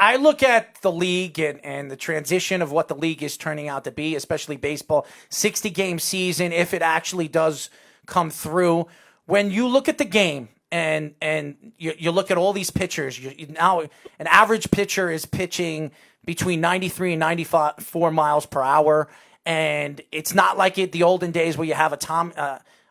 I look at the league and the transition of what the league is turning out to be, especially baseball, 60-game season, if it actually does come through. When you look at the game and you look at all these pitchers, now an average pitcher is pitching between 93 and 94 miles per hour. And it's not like the olden days where you have a Tom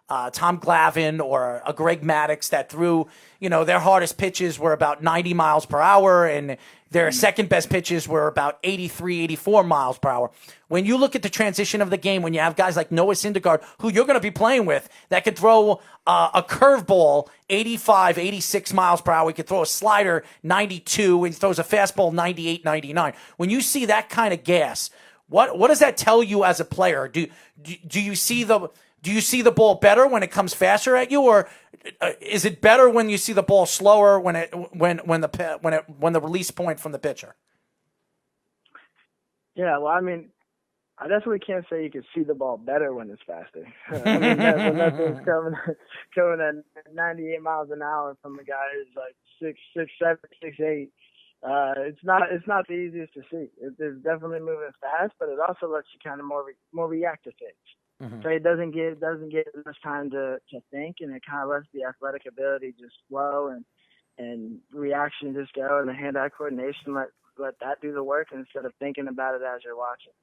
Glavine or a Greg Maddux that threw, their hardest pitches were about 90 miles per hour and their second best pitches were about 83, 84 miles per hour. When you look at the transition of the game, when you have guys like Noah Syndergaard, who you're going to be playing with, that could throw a curveball 85, 86 miles per hour. He could throw a slider 92 and he throws a fastball 98, 99. When you see that kind of gas, what does that tell you as a player? Do you see the ball better when it comes faster at you, or is it better when you see the ball slower when the release point from the pitcher? Yeah, well, I mean, I definitely can't say you can see the ball better when it's faster. I mean, when that thing's coming at 98 miles an hour from a guy who's like 6'7", 6'8". It's not the easiest to see. It's definitely moving fast, but it also lets you kind of more react to things. Mm-hmm. So it doesn't get as much time to think, and it kind of lets the athletic ability just flow and reaction just go, and the hand-eye coordination let that do the work instead of thinking about it as you're watching.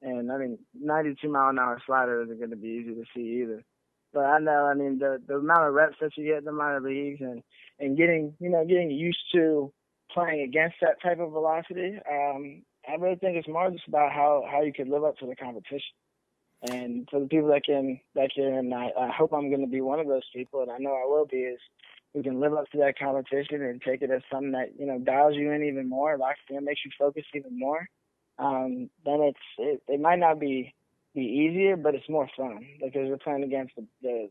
And I mean, 92-mile-an-hour slider isn't going to be easy to see either. But I know, I mean, the amount of reps that you get in the minor leagues and getting used to playing against that type of velocity, I really think it's more just about how you can live up to the competition. And for the people that can, I hope I'm going to be one of those people, and I know I will be, is who can live up to that competition and take it as something that, dials you in even more, locks you in, makes you focus even more. Then it might not be easier, but it's more fun because you're playing against the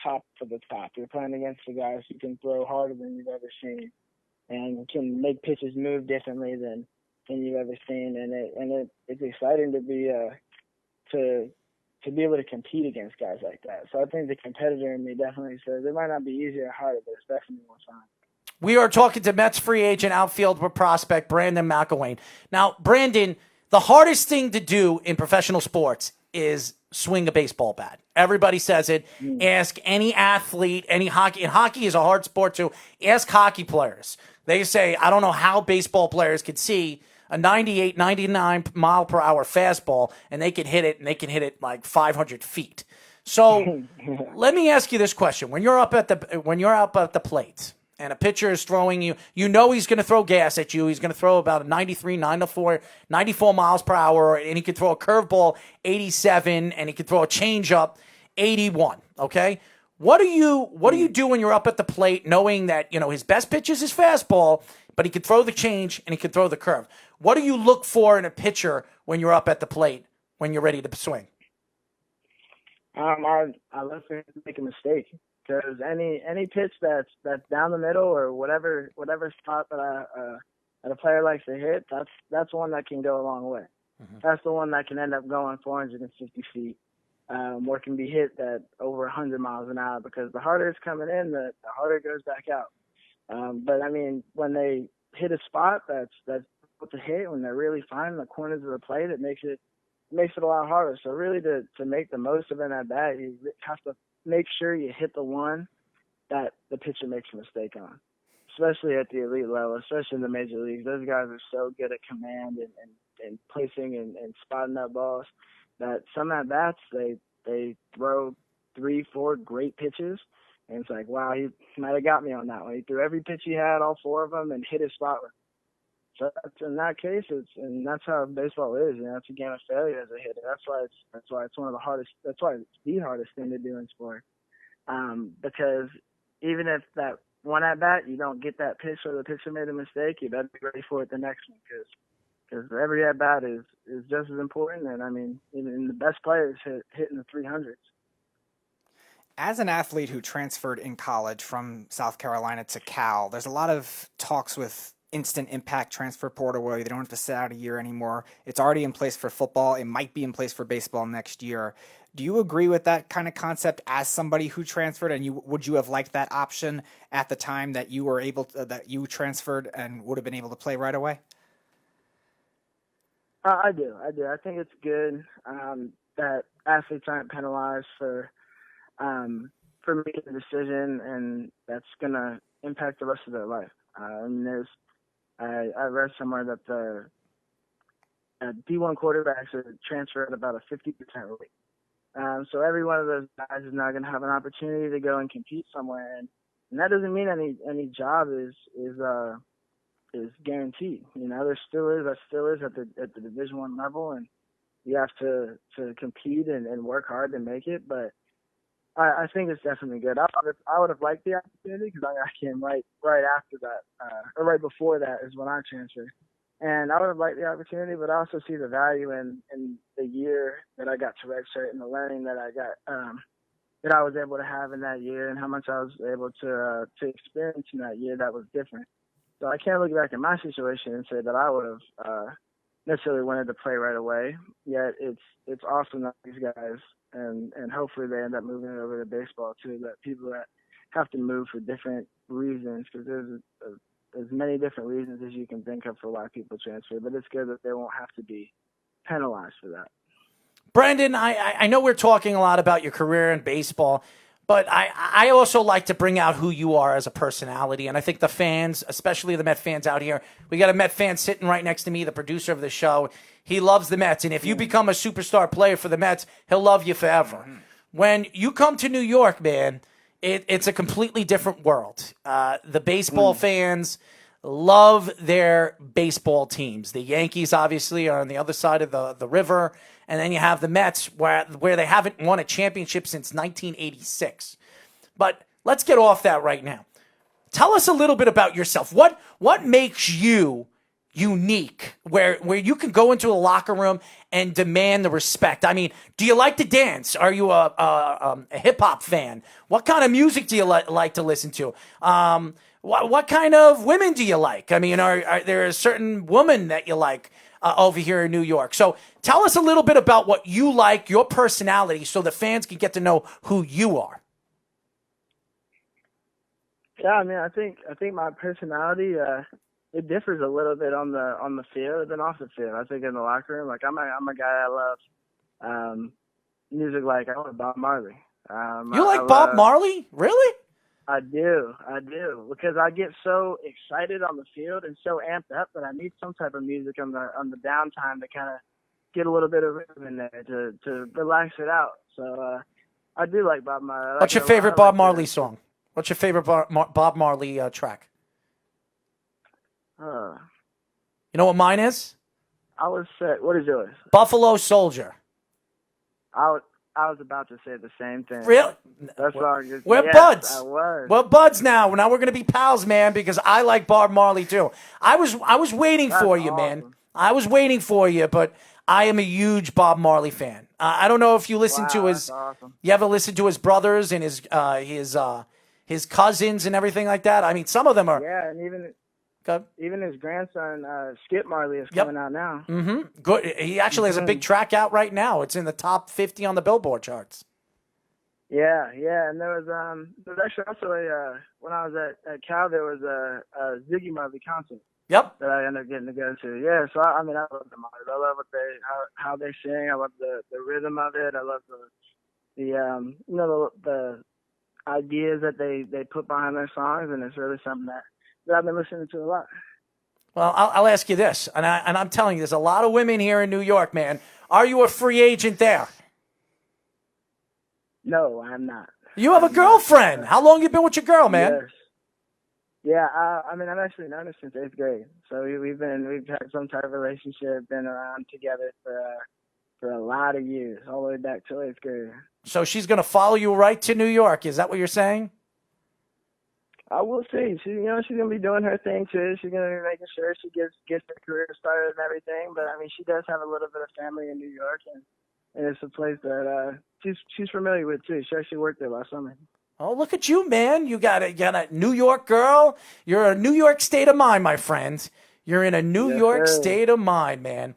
top of the top. You're playing against the guys who can throw harder than you've ever seen and can make pitches move differently than you've ever seen. And it's exciting to be to be able to compete against guys like that. So I think the competitor in me definitely says it might not be easier or harder, but it's definitely more fun. We are talking to Mets free agent outfield prospect Brandon McIlwain. Now, Brandon, the hardest thing to do in professional sports is swing a baseball bat. Everybody says it. Ask any athlete, any hockey. And hockey is a hard sport too. Ask hockey players. They say, I don't know how baseball players could see a 98, 99 mile per hour fastball, and they can hit it like 500 feet. So let me ask you this question. When you're up at the plate and a pitcher is throwing you, he's going to throw gas at you. He's going to throw about a 93, 94 miles per hour, and he could throw a curveball 87, and he could throw a changeup 81, okay? What do you do when you're up at the plate knowing that, his best pitch is his fastball, but he could throw the change and he could throw the curve? What do you look for in a pitcher when you're up at the plate, when you're ready to swing? I let him make a mistake, because any pitch that's down the middle or whatever spot that a player likes to hit, that's one that can go a long way. Mm-hmm. That's the one that can end up going 450 feet. Or can be hit at over 100 miles an hour, because the harder it's coming in, the harder it goes back out. But I mean, when they hit a spot that's what to hit, when they're really finding the corners of the plate, it makes it a lot harder. So really, to make the most of it at bat, you have to make sure you hit the one that the pitcher makes a mistake on, especially at the elite level, especially in the major leagues. Those guys are so good at command and placing and spotting up balls that some at bats they throw 3-4 great pitches, and it's like, wow, he might have got me on that one. He threw every pitch he had, all 4 of them, and hit his spot with. So in that case, that's how baseball is. It's a game of failure as a hitter. That's why it's one of the hardest. That's why it's the hardest thing to do in sport. Because even if that one at bat you don't get that pitch or the pitcher made a mistake, you better be ready for it the next one, because every at bat is just as important. And I mean, even the best players hitting the 300s. As an athlete who transferred in college from South Carolina to Cal, there's a lot of talks with instant impact transfer portal where they don't have to sit out a year anymore. It's already in place for football. It might be in place for baseball next year. Do you agree with that kind of concept as somebody who transferred, and would you have liked that option at the time that you were that you transferred and would have been able to play right away? I do. I think it's good that athletes aren't penalized for making a decision, and that's gonna impact the rest of their life. I mean, I read somewhere that the D1 quarterbacks are transferred at about a 50% rate. So every one of those guys is now going to have an opportunity to go and compete somewhere, and that doesn't mean any job is guaranteed. You know, there still is at the Division I level, and you have to compete and work hard to make it. But I think it's definitely good. I would have liked the opportunity because I came right after that, or right before that is when I transferred. And I would have liked the opportunity, but I also see the value in the year that I got to redshirt and the learning that I got, that I was able to have in that year, and how much I was able to experience in that year that was different. So I can't look back at my situation and say that I would have necessarily wanted to play right away. Yet it's awesome that these guys, and hopefully they end up moving it over to baseball too, that people that have to move for different reasons, because there's as many different reasons as you can think of for why people transfer, but it's good that they won't have to be penalized for that. Brandon, I know we're talking a lot about your career in baseball, but I also like to bring out who you are as a personality. And I think the fans, especially the Met fans out here, we got a Met fan sitting right next to me, the producer of the show. He loves the Mets. And if you become a superstar player for the Mets, he'll love you forever. When you come to New York, man, it's a completely different world. The baseball fans love their baseball teams. The Yankees, obviously, are on the other side of the river. And then you have the Mets, where they haven't won a championship since 1986. But let's get off that right now. Tell us a little bit about yourself. What makes you unique, where you can go into a locker room and demand the respect? I mean, do you like to dance? Are you a hip-hop fan? What kind of music do you like to listen to? What kind of women do you like? I mean, are there a certain woman that you like over here in New York? So tell us a little bit about what you like, your personality, so the fans can get to know who you are. Yeah, I mean, I think my personality it differs a little bit on the field than off the field. I think in the locker room, like I'm a guy that loves music. Like I love Bob Marley. You like Bob Marley? Really? I do, because I get so excited on the field and so amped up that I need some type of music on the downtime to kind of get a little bit of rhythm in there to relax it out. So I do like Bob Marley. What's your favorite Bob Marley song? What's your favorite Bob Marley track? You know what mine is? I was set. What is yours? Buffalo Soldier. I was about to say the same thing. Really? We're buds. I was. We're buds now. Now we're going to be pals, man, because I like Bob Marley too. I was waiting for you, man. I was waiting for you, but I am a huge Bob Marley fan. I don't know if you listen to his. Awesome. You ever listen to his brothers and his cousins and everything like that? I mean, some of them are. Yeah, and even his grandson, Skip Marley, is coming out now. Mm-hmm. Good. He actually has a big track out right now. It's in the top 50 on the Billboard charts. Yeah, and there was actually also when I was at Cal, there was a Ziggy Marley concert. Yep. That I ended up getting to go to. Yeah, so I mean, I love the Marleys. I love how they sing. I love the rhythm of it. I love the ideas that they put behind their songs, and it's really something that I've been listening to a lot. Well, I'll ask you this, and I'm telling you, there's a lot of women here in New York, man. Are you a free agent there? No, I'm not. You have a girlfriend. How long you been with your girl, man? Yes. Yeah, I mean, I've actually known her since 8th grade. So we've had some type of relationship, been around together for a lot of years, all the way back to 8th grade. So she's going to follow you right to New York. Is that what you're saying? I will see. She's gonna be doing her thing too. She's gonna be making sure she gets her career started and everything. But I mean, she does have a little bit of family in New York, and it's a place that she's familiar with too. She actually worked there last summer. Oh, look at you, man! You got a New York girl. You're a New York state of mind, my friend. You're in a New York state of mind, man.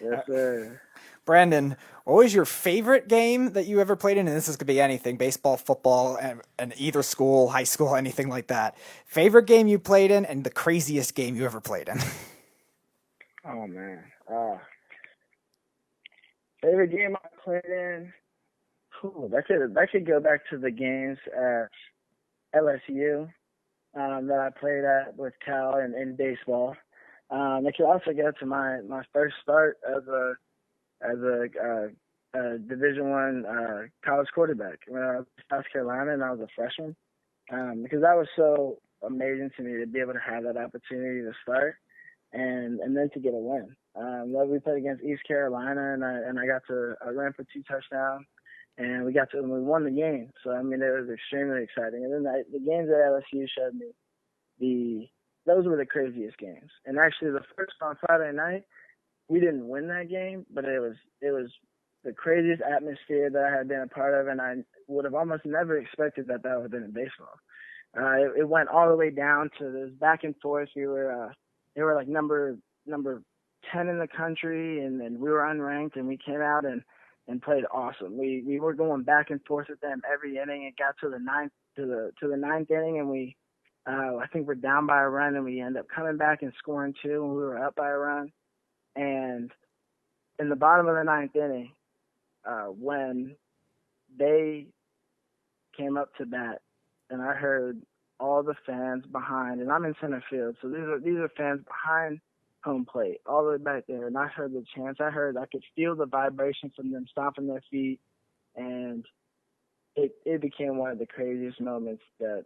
Yes, sir. Brandon, what was your favorite game that you ever played in? And this could be anything, baseball, football, and either school, high school, anything like that. Favorite game you played in and the craziest game you ever played in? Oh, man. Favorite game I played in? That could go back to the games at LSU that I played at with Cal in baseball. It could also go to my first start as a Division I college quarterback when I was in South Carolina and I was a freshman. Because that was so amazing to me to be able to have that opportunity to start and then to get a win. We played against East Carolina and I ran for 2 touchdowns and we won the game. So I mean it was extremely exciting. And then the games at LSU showed me those were the craziest games. And actually the first on Friday night we didn't win that game, but it was the craziest atmosphere that I had been a part of, and I would have almost never expected that would have been in baseball. It went all the way down to this back and forth. They were like number 10 in the country, and we were unranked, and we came out and played awesome. We were going back and forth with them every inning. It got to the ninth inning, and I think we're down by a run, and we end up coming back and scoring 2, and we were up by a run. And in the bottom of the 9th inning, when they came up to bat, and I heard all the fans behind, and I'm in center field, so these are fans behind home plate, all the way back there, and I heard the chants. I could feel the vibration from them stomping their feet, and it became one of the craziest moments that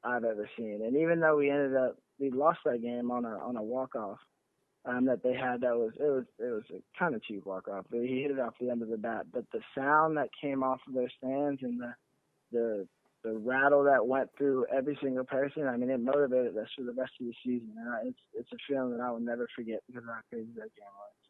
I've ever seen. And even though we lost that game on a walk-off, that they had, it was a kind of cheap walk-off. He hit it off the end of the bat, but the sound that came off of their stands and the rattle that went through every single person, I mean, it motivated us for the rest of the season. And it's a feeling that I will never forget because of how crazy that game was.